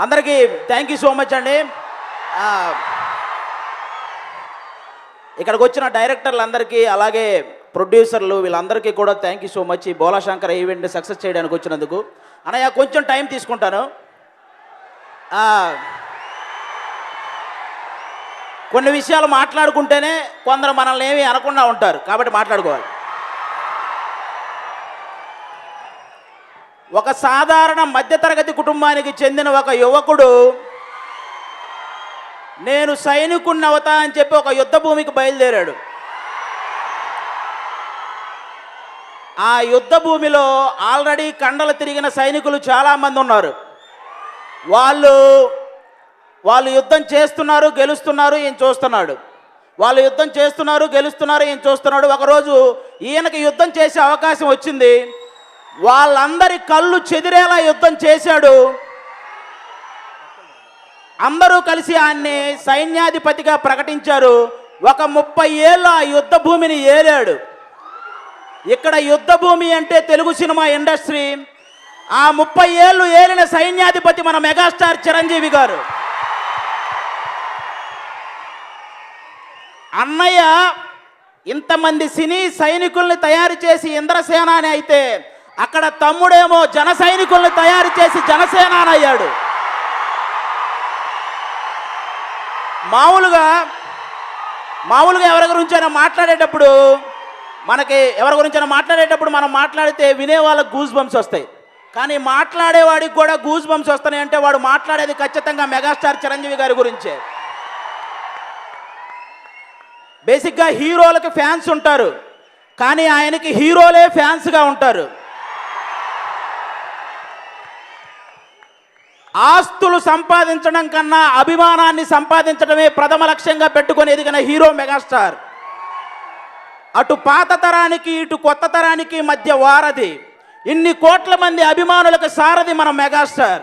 అందరికీ thank you so much అండి. ఇక్కడికి వచ్చిన డైరెక్టర్లందరికీ అలాగే ప్రొడ్యూసర్లు వీళ్ళందరికీ కూడా థ్యాంక్ యూ సో మచ్. ఈ బోలాశంకర్ ఈవెంట్ సక్సెస్ చేయడానికి వచ్చినందుకు. అన్నయ్య కొంచెం టైం తీసుకుంటాను. కొన్ని విషయాలు మాట్లాడుకుంటేనే కొందరు మనల్ని ఏమీ అనకుండా ఉంటారు, కాబట్టి మాట్లాడుకోవాలి. ఒక సాధారణ మధ్యతరగతి కుటుంబానికి చెందిన ఒక యువకుడు నేను సైనికుడిని అవుతా అని చెప్పి ఒక యుద్ధ భూమికి బయలుదేరాడు. ఆ యుద్ధ భూమిలో ఆల్రెడీ కండలు తిరిగిన సైనికులు చాలామంది ఉన్నారు. వాళ్ళు యుద్ధం చేస్తున్నారు, గెలుస్తున్నారు, ఈయన చూస్తున్నాడు. వాళ్ళు యుద్ధం చేస్తున్నారు, గెలుస్తున్నారు, ఈయన చూస్తున్నాడు. ఒకరోజు ఈయనకి యుద్ధం చేసే అవకాశం వచ్చింది. వాళ్ళందరి కళ్ళు చెదిరేలా యుద్ధం చేశాడు. అందరూ కలిసి ఆయన్ని సైన్యాధిపతిగా ప్రకటించారు. ఒక 30 ఏళ్ళు ఆ యుద్ధ భూమిని ఏలాడు. ఇక్కడ యుద్ధ భూమి అంటే తెలుగు సినిమా ఇండస్ట్రీ. ఆ 30 ఏళ్ళు ఏలిన సైన్యాధిపతి మన మెగాస్టార్ చిరంజీవి గారు. అన్నయ్య ఇంతమంది సినీ సైనికుల్ని తయారు చేసి ఇంద్రసేన అని అయితే, అక్కడ తమ్ముడేమో జన సైనికుల్ని తయారు చేసి జనసేన అని అయ్యాడు. మామూలుగా ఎవరి గురించైనా మాట్లాడేటప్పుడు మనం మాట్లాడితే వినే వాళ్ళకి గూస్ బంప్స్ వస్తాయి. కానీ మాట్లాడేవాడికి కూడా గూస్ బంప్స్ వస్తున్నాయి అంటే వాడు మాట్లాడేది ఖచ్చితంగా మెగాస్టార్ చిరంజీవి గారి గురించే. బేసిక్గా హీరోలకు ఫ్యాన్స్ ఉంటారు, కానీ ఆయనకి హీరోలే ఫ్యాన్స్గా ఉంటారు. ఆస్తులు సంపాదించడం కన్నా అభిమానాన్ని సంపాదించడమే ప్రథమ లక్ష్యంగా పెట్టుకొని ఎదిగిన హీరో మెగాస్టార్. అటు పాత తరానికి ఇటు కొత్త తరానికి మధ్య వారధి. ఇన్ని కోట్ల మంది అభిమానులకు సారథి మన మెగాస్టార్.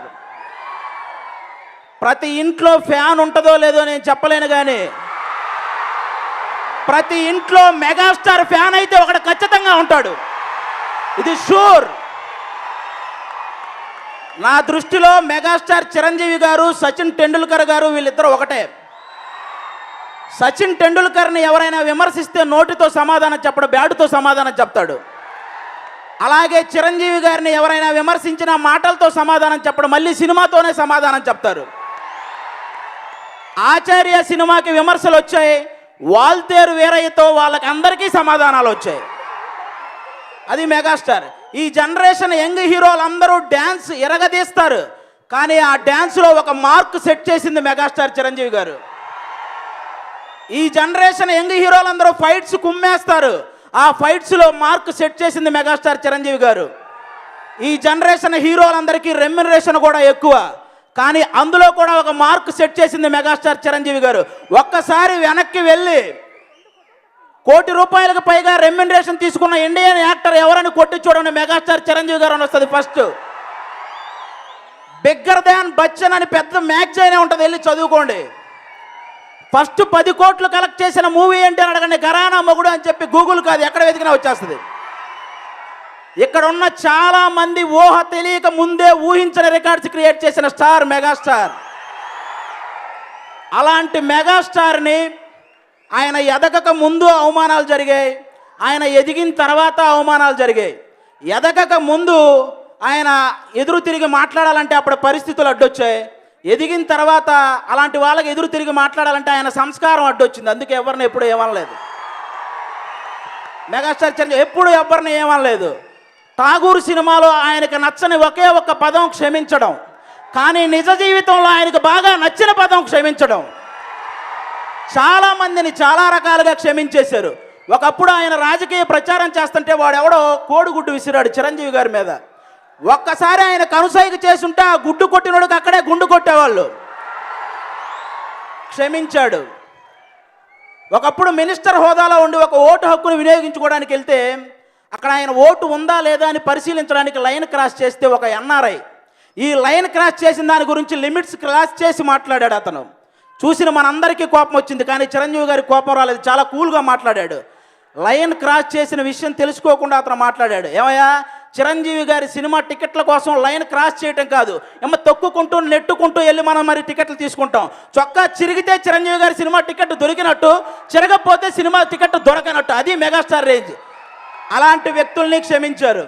ప్రతి ఇంట్లో ఫ్యాన్ ఉంటుందో లేదో నేను చెప్పలేను, కానీ ప్రతి ఇంట్లో మెగాస్టార్ ఫ్యాన్ అయితే ఒకడు ఖచ్చితంగా ఉంటాడు. ఇది షూర్. నా దృష్టిలో మెగాస్టార్ చిరంజీవి గారు, సచిన్ టెండూల్కర్ గారు వీళ్ళిద్దరూ ఒకటే. సచిన్ టెండూల్కర్ని ఎవరైనా విమర్శిస్తే నోటితో సమాధానం చెప్పడు, బ్యాటుతో సమాధానం చెప్తాడు. అలాగే చిరంజీవి గారిని ఎవరైనా విమర్శించిన మాటలతో సమాధానం చెప్పడు, మళ్ళీ సినిమాతోనే సమాధానం చెప్తారు. ఆచార్య సినిమాకి విమర్శలు వచ్చాయి, వాల్తేరు వీరయ్యతో వాళ్ళకి అందరికీ సమాధానాలు వచ్చాయి. అది మెగాస్టార్. ఈ జనరేషన్ యంగ్ హీరోలు అందరూ డ్యాన్స్ ఎరగదీస్తారు, కానీ ఆ డ్యాన్స్లో ఒక మార్క్ సెట్ చేసింది మెగాస్టార్ చిరంజీవి గారు. ఈ జనరేషన్ యంగ్ హీరోలు అందరూ ఫైట్స్ కుమ్మేస్తారు, ఆ ఫైట్స్లో మార్క్ సెట్ చేసింది మెగాస్టార్ చిరంజీవి గారు. ఈ జనరేషన్ హీరోలందరికీ రెమ్యునరేషన్ కూడా ఎక్కువ, కానీ అందులో కూడా ఒక మార్క్ సెట్ చేసింది మెగాస్టార్ చిరంజీవి గారు. ఒక్కసారి వెనక్కి వెళ్ళి ₹1 కోటి పైగా రెమ్యునరేషన్ తీసుకున్న ఇండియన్ యాక్టర్ ఎవరని కొట్టి చూడండి, మెగాస్టార్ చిరంజీవి గారు అని వస్తుంది ఫస్ట్. బిగ్గర్ దాన్ బచ్చన్ అని పెద్ద మ్యాగజైన్ ఉంటుంది, వెళ్ళి చదువుకోండి. ఫస్ట్ 10 కోట్లు కలెక్ట్ చేసిన మూవీ ఏంటి అని అడగండి, ఘరానా మొగుడు అని చెప్పి గూగుల్ కాదు ఎక్కడ వెతికినా వచ్చేస్తుంది. ఇక్కడ ఉన్న చాలా మంది ఊహ తెలియక ముందే ఊహించిన రికార్డ్స్ క్రియేట్ చేసిన స్టార్ మెగాస్టార్. అలాంటి మెగాస్టార్ని ఆయన ఎదగక ముందు అవమానాలు జరిగాయి, ఆయన ఎదిగిన తర్వాత అవమానాలు జరిగాయి. ఎదగక ముందు ఆయన ఎదురు తిరిగి మాట్లాడాలంటే అప్పుడు పరిస్థితులు అడ్డొచ్చాయి. ఎదిగిన తర్వాత అలాంటి వాళ్ళకి ఎదురు తిరిగి మాట్లాడాలంటే ఆయన సంస్కారం అడ్డొచ్చింది. అందుకే ఎవరిని ఎప్పుడు ఏమనలేదు మెగాస్టార్ చిరంజీవి, ఎప్పుడు ఎవరిని ఏమనలేదు. ఠాగూర్ సినిమాలో ఆయనకు నచ్చని ఒకే ఒక్క పదం క్షమించడం, కానీ నిజ జీవితంలో ఆయనకు బాగా నచ్చిన పదం క్షమించడం. చాలామందిని చాలా రకాలుగా క్షమించేశారు. ఒకప్పుడు ఆయన రాజకీయ ప్రచారం చేస్తుంటే వాడెవడో కోడిగుడ్డు విసిరాడు చిరంజీవి గారి మీద. ఒక్కసారి ఆయన కనుసైగ చేసుంటే ఆ గుడ్డు కొట్టినోడికి అక్కడే గుండు కొట్టేవాళ్ళు. క్షమించాడు. ఒకప్పుడు మినిస్టర్ హోదాలో ఉండి ఒక ఓటు హక్కును వినియోగించుకోవడానికి వెళ్తే అక్కడ ఆయన ఓటు ఉందా లేదా అని పరిశీలించడానికి లైన్ క్రాస్ చేస్తే ఒక ఎన్ఆర్ఐ ఈ లైన్ క్రాస్ చేసిన దాని గురించి లిమిట్స్ క్రాస్ చేసి మాట్లాడాడు. అతను చూసిన మనందరికీ కోపం వచ్చింది, కానీ చిరంజీవి గారికి కోపం రాలేదు, చాలా కూల్గా మాట్లాడాడు. లైన్ క్రాస్ చేసిన విషయం తెలుసుకోకుండా అతను మాట్లాడాడు. ఏమయ్యా, చిరంజీవి గారి సినిమా టికెట్ల కోసం లైన్ క్రాస్ చేయటం కాదు, తొక్కుకుంటూ నెట్టుకుంటూ వెళ్ళి మనం మరి టికెట్లు తీసుకుంటాం. చొక్కా చిరిగితే చిరంజీవి గారి సినిమా టికెట్ దొరికినట్టు, చిరగకపోతే సినిమా టికెట్ దొరకనట్టు. అది మెగాస్టార్ రేంజ్. అలాంటి వ్యక్తుల్ని క్షమించారు.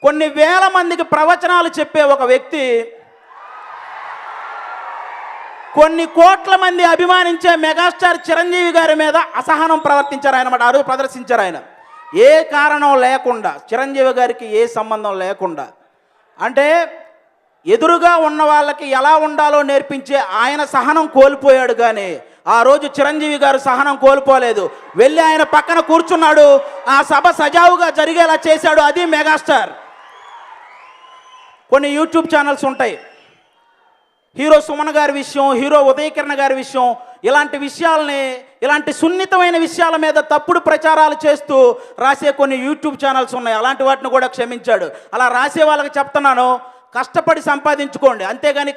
కొన్ని వేల మందికి ప్రవచనాలు చెప్పే ఒక వ్యక్తి కొన్ని కోట్ల మంది అభిమానించే మెగాస్టార్ చిరంజీవి గారి మీద అసహనం ప్రవర్తించారు ఆయన, ఆ రోజు ప్రదర్శించారు ఆయన. ఏ కారణం లేకుండా, చిరంజీవి గారికి ఏ సంబంధం లేకుండా, అంటే ఎదురుగా ఉన్న వాళ్ళకి ఎలా ఉండాలో నేర్పించే ఆయన సహనం కోల్పోయాడు. కానీ ఆ రోజు చిరంజీవి గారు సహనం కోల్పోలేదు. వెళ్ళి ఆయన పక్కన కూర్చున్నాడు, ఆ సభ సజావుగా జరిగేలా చేశాడు. అది మెగాస్టార్. కొన్ని యూట్యూబ్ ఛానల్స్ ఉంటాయి, హీరో సుమన్ గారి విషయం, హీరో ఉదయకిరణ్ గారి విషయం, ఇలాంటి విషయాలని, ఇలాంటి సున్నితమైన విషయాల మీద తప్పుడు ప్రచారాలు చేస్తూ రాసే కొన్ని యూట్యూబ్ ఛానల్స్ ఉన్నాయి. అలాంటి వాటిని కూడా క్షమించాడు. అలా రాసే వాళ్ళకి చెప్తున్నాను, కష్టపడి సంపాదించుకోండి, అంతేగాని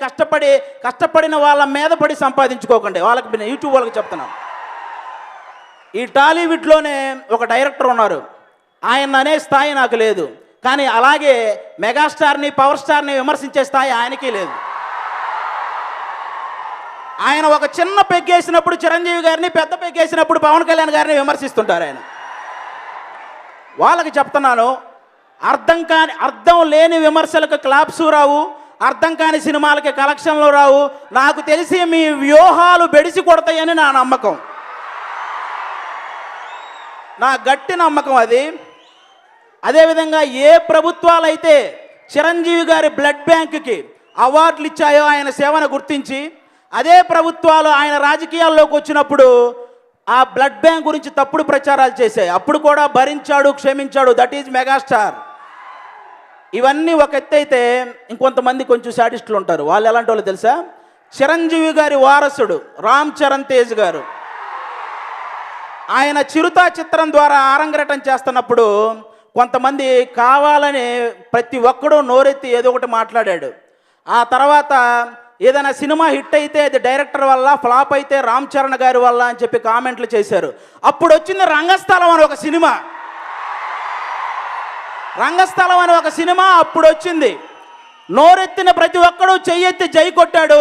కష్టపడిన వాళ్ళ మీద పడి సంపాదించుకోకండి. వాళ్ళకి యూట్యూబ్ వాళ్ళకి చెప్తున్నాను. ఈ టాలీవుడ్లోనే ఒక డైరెక్టర్ ఉన్నారు, ఆయన అనే స్థాయి నాకు లేదు. కానీ అలాగే మెగాస్టార్ని, పవర్ స్టార్ని విమర్శించే స్థాయి ఆయనకి లేదు. ఆయన ఒక చిన్న పెగ్గేసినప్పుడు చిరంజీవి గారిని, పెద్ద పెగ్గేసినప్పుడు పవన్ కళ్యాణ్ గారిని విమర్శిస్తుంటారు ఆయన. వాళ్ళకి చెప్తున్నాను, అర్థం లేని విమర్శలకు క్లాప్స్ రావు, అర్థం కాని సినిమాలకి కలెక్షన్లు రావు. నాకు తెలిసి మీ వ్యూహాలు బెడిసి కొడతాయని నా నమ్మకం, నా గట్టి నమ్మకం అది. అదేవిధంగా ఏ ప్రభుత్వాలు అయితే చిరంజీవి గారి బ్లడ్ బ్యాంక్కి అవార్డులు ఇచ్చాయో ఆయన సేవను గుర్తించి, అదే ప్రభుత్వాలు ఆయన రాజకీయాల్లోకి వచ్చినప్పుడు ఆ బ్లడ్ బ్యాంక్ గురించి తప్పుడు ప్రచారాలు చేశాయి. అప్పుడు కూడా భరించాడు, క్షమించాడు. That is megastar. ఇవన్నీ ఒక ఎత్తు అయితే, ఇంకొంతమంది కొంచెం శాడిస్టులు ఉంటారు. వాళ్ళు ఎలాంటి వాళ్ళు తెలుసా? చిరంజీవి గారి వారసుడు రామ్ చరణ్ తేజ్ గారు, ఆయన చిరుతా చిత్రం ద్వారా ఆరంగేటం చేస్తున్నప్పుడు కొంతమంది కావాలని ప్రతి ఒక్కడూ నోరెత్తి ఏదో ఒకటి మాట్లాడాడు. ఆ తర్వాత ఏదైనా సినిమా హిట్ అయితే అది డైరెక్టర్ వల్ల, ఫ్లాప్ అయితే రామ్ చరణ్ గారి వల్ల అని చెప్పి కామెంట్లు చేశారు. అప్పుడు వచ్చింది రంగస్థలం అని ఒక సినిమా. రంగస్థలం అని ఒక సినిమా అప్పుడు వచ్చింది. నోరెత్తిన ప్రతి ఒక్కరూ చెయ్యెత్తి జై కొట్టాడు.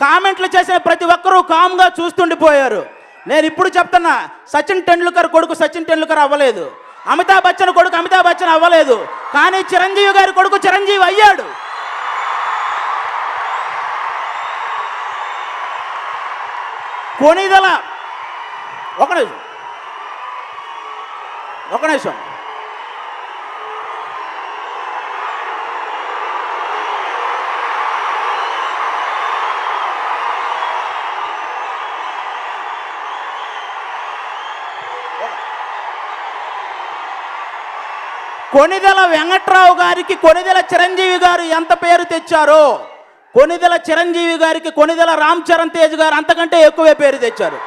కామెంట్లు చేసిన ప్రతి ఒక్కరూ కామ్గా చూస్తుండిపోయారు. నేను ఇప్పుడు చెప్తున్నా, సచిన్ టెండూల్కర్ కొడుకు సచిన్ టెండూల్కర్ అవ్వలేదు, అమితాబ్ బచ్చన్ కొడుకు అమితాబ్ బచ్చన్ అవ్వలేదు, కానీ చిరంజీవి గారి కొడుకు చిరంజీవి అయ్యాడు. కొనిదల ఒక నిమిషం కొనిదెల వెంకట్రావు గారికి కొనిదెల చిరంజీవి గారు ఎంత పేరు తెచ్చారో, కొనిదెల చిరంజీవి గారికి కొనిదెల రామ్ చరణ్ తేజ్ గారు అంతకంటే ఎక్కువే పేరు తెచ్చారు.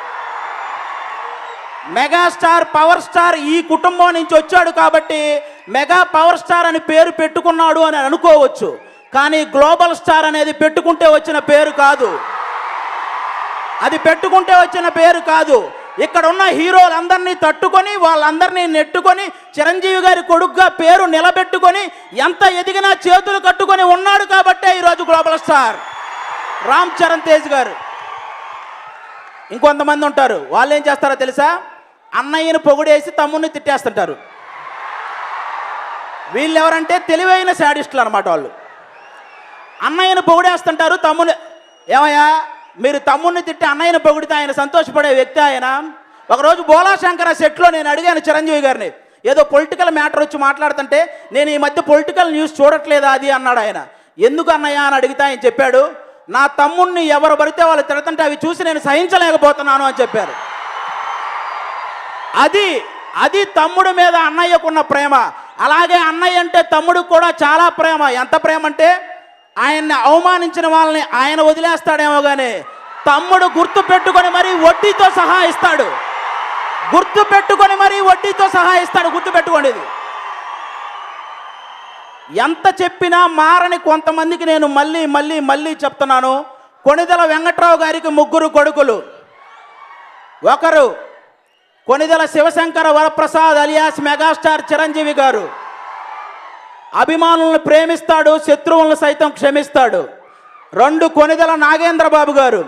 మెగాస్టార్, పవర్ స్టార్ ఈ కుటుంబం నుంచి వచ్చాడు కాబట్టి మెగా పవర్ స్టార్ అని పేరు పెట్టుకున్నాడు అని అనుకోవచ్చు. కానీ గ్లోబల్ స్టార్ అనేది పెట్టుకుంటే వచ్చిన పేరు కాదు, అది పెట్టుకుంటే వచ్చిన పేరు కాదు. ఇక్కడ ఉన్న హీరోలందరినీ తట్టుకొని, వాళ్ళందరినీ నెట్టుకొని, చిరంజీవి గారి కొడుకుగా పేరు నిలబెట్టుకొని, ఎంత ఎదిగినా చేతులు కట్టుకొని ఉన్నాడు కాబట్టే ఈరోజు గ్లోబల్ స్టార్ రామ్ చరణ్ తేజ్ గారు. ఇంకొంతమంది ఉంటారు, వాళ్ళు ఏం చేస్తారో తెలుసా? అన్నయ్యను పొగిడేసి తమ్ముడిని తిట్టేస్తుంటారు. వీళ్ళు ఎవరంటే తెలివైన శాడిస్టులు అనమాట. వాళ్ళు అన్నయ్యను పొగిడేస్తుంటారు, తమ్ముని ఏమయ్యా మీరు తమ్ముడిని తిట్టి అన్నయ్యను పొగిడితే ఆయన సంతోషపడే వ్యక్తి ఆయన. ఒకరోజు బోలాశంకర సెట్లో నేను అడిగాను చిరంజీవి గారిని, ఏదో పొలిటికల్ మ్యాటర్ వచ్చి మాట్లాడుతుంటే, నేను ఈ మధ్య పొలిటికల్ న్యూస్ చూడట్లేదా అది అన్నాడు ఆయన. ఎందుకు అన్నయ్య అని అడిగితే ఆయన చెప్పాడు, నా తమ్ముడిని ఎవరు పడితే వాళ్ళు తిడుతుంటే అవి చూసి నేను సహించలేకపోతున్నాను అని చెప్పారు. అది తమ్ముడి మీద అన్నయ్యకున్న ప్రేమ. అలాగే అన్నయ్య అంటే తమ్ముడికి కూడా చాలా ప్రేమ. ఎంత ప్రేమ అంటే, ఆయన్ని అవమానించిన వాళ్ళని ఆయన వదిలేస్తాడేమో కానీ తమ్ముడు గుర్తు పెట్టుకొని మరీ వడ్డీతో సహా ఇస్తాడు. గుర్తుపెట్టుకోండి. ఇది ఎంత చెప్పినా మారని కొంతమందికి నేను మళ్ళీ చెప్తున్నాను. కొనిదెల వెంకట్రావు గారికి 3 కొడుకులు. ఒకరు కొనిదెల శివశంకర వరప్రసాద్ అలియాస్ మెగాస్టార్ చిరంజీవి గారు. అభిమానులను ప్రేమిస్తాడు, శత్రువులను సైతం క్షమిస్తాడు. 2 కొనిదెల నాగేంద్ర బాబు గారు.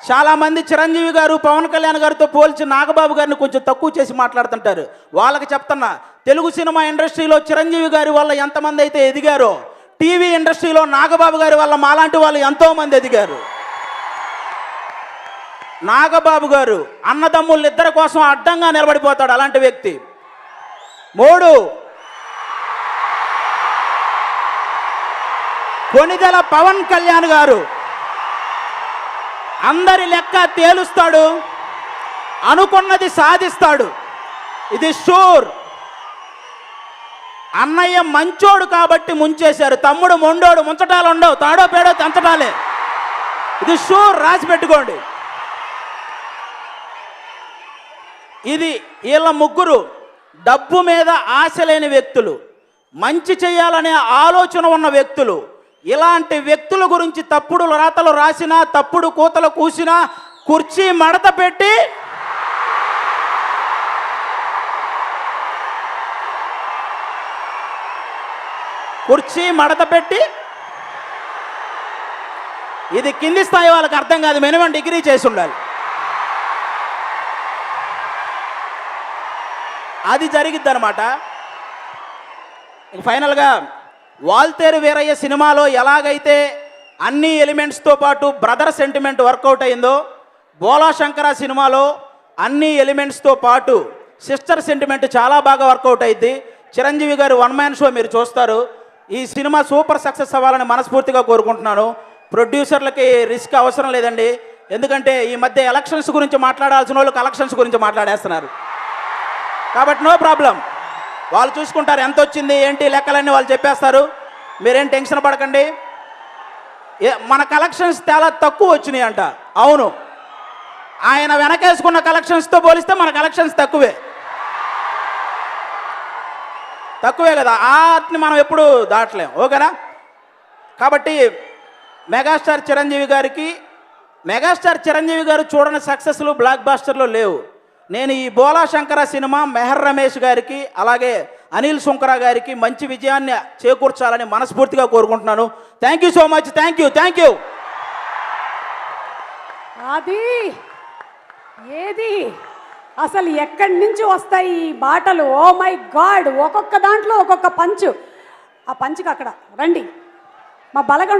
చాలామంది చిరంజీవి గారు పవన్ కళ్యాణ్ గారితో పోల్చి నాగబాబు గారిని కొంచెం తక్కువ చేసి మాట్లాడుతుంటారు. వాళ్ళకి చెప్తున్నా, తెలుగు సినిమా ఇండస్ట్రీలో చిరంజీవి గారి వల్ల ఎంతమంది అయితే ఎదిగారో, టీవీ ఇండస్ట్రీలో నాగబాబు గారి వల్ల మాలాంటి వాళ్ళు ఎంతోమంది ఎదిగారు. నాగబాబు గారు అన్నదమ్ముళ్ళిద్దరి కోసం అడ్డంగా నిలబడిపోతాడు, అలాంటి వ్యక్తి. 3 కొనిదెల పవన్ కళ్యాణ్ గారు. అందరి లెక్క తేలుస్తాడు, అనుకున్నది సాధిస్తాడు, ఇది షూర్. అన్నయ్య మంచోడు కాబట్టి ముంచేశారు, తమ్ముడు మొండోడు, ముంచటాలు ఉండవు, తాడో పేడో తెంచటాలే, ఇది షూర్, రాసి పెట్టుకోండి. ఇది వీళ్ళ ముగ్గురు డబ్బు మీద ఆశ లేని వ్యక్తులు, మంచి చేయాలనే ఆలోచన ఉన్న వ్యక్తులు. ఇలాంటి వ్యక్తుల గురించి తప్పుడు రాతలు రాసినా, తప్పుడు కూతలు కూసినా కుర్చీ మడత పెట్టి ఇది కింది స్థాయి వాళ్ళకి అర్థం కాదు, మినిమం డిగ్రీ చేసి ఉండాలి. అది జరిగిద్ది అనమాట. ఫైనల్గా వాల్తేరు వీరయ్య సినిమాలో ఎలాగైతే అన్ని ఎలిమెంట్స్తో పాటు బ్రదర్ సెంటిమెంట్ వర్కౌట్ అయిందో, బోలా శంకర సినిమాలో అన్ని ఎలిమెంట్స్తో పాటు సిస్టర్ సెంటిమెంట్ చాలా బాగా వర్కౌట్ అయింది. చిరంజీవి గారు 1 మ్యాన్ షో మీరు చూస్తారు. ఈ సినిమా సూపర్ సక్సెస్ అవ్వాలని మనస్ఫూర్తిగా కోరుకుంటున్నాను. ప్రొడ్యూసర్లకి రిస్క్ అవసరం లేదండి, ఎందుకంటే ఈ మధ్య ఎలక్షన్స్ గురించి మాట్లాడాల్సిన వాళ్ళు కలెక్షన్స్ గురించి మాట్లాడేస్తున్నారు. కాబట్టి నో ప్రాబ్లం, వాళ్ళు చూసుకుంటారు, ఎంత వచ్చింది ఏంటి లెక్కలన్నీ వాళ్ళు చెప్పేస్తారు. మీరేం టెన్షన్ పడకండి. మన కలెక్షన్స్ చాలా తక్కువ వచ్చినాయి అంట. అవును, ఆయన వెనకేసుకున్న కలెక్షన్స్తో పోలిస్తే మన కలెక్షన్స్ తక్కువే కదా, ఆర్ట్ని మనం ఎప్పుడు దాటలేం, ఓకేనా? కాబట్టి మెగాస్టార్ చిరంజీవి గారు చూడని సక్సెస్లు బ్లాక్ బాస్టర్లో లేవు. నేను ఈ బోలా శంకర సినిమా మెహర్ రమేష్ గారికి అలాగే అనిల్ సుంకర గారికి మంచి విజయాన్ని చేకూర్చాలని మనస్ఫూర్తిగా కోరుకుంటున్నాను. Thank you so much. Thank you. అది ఏది అసలు ఎక్కడి నుంచి వస్తాయి ఈ బాటలు? ఓ మై గాడ్, ఒక్కొక్క దాంట్లో ఒక్కొక్క పంచు. ఆ పంచుకి అక్కడ రండి, మా బలగం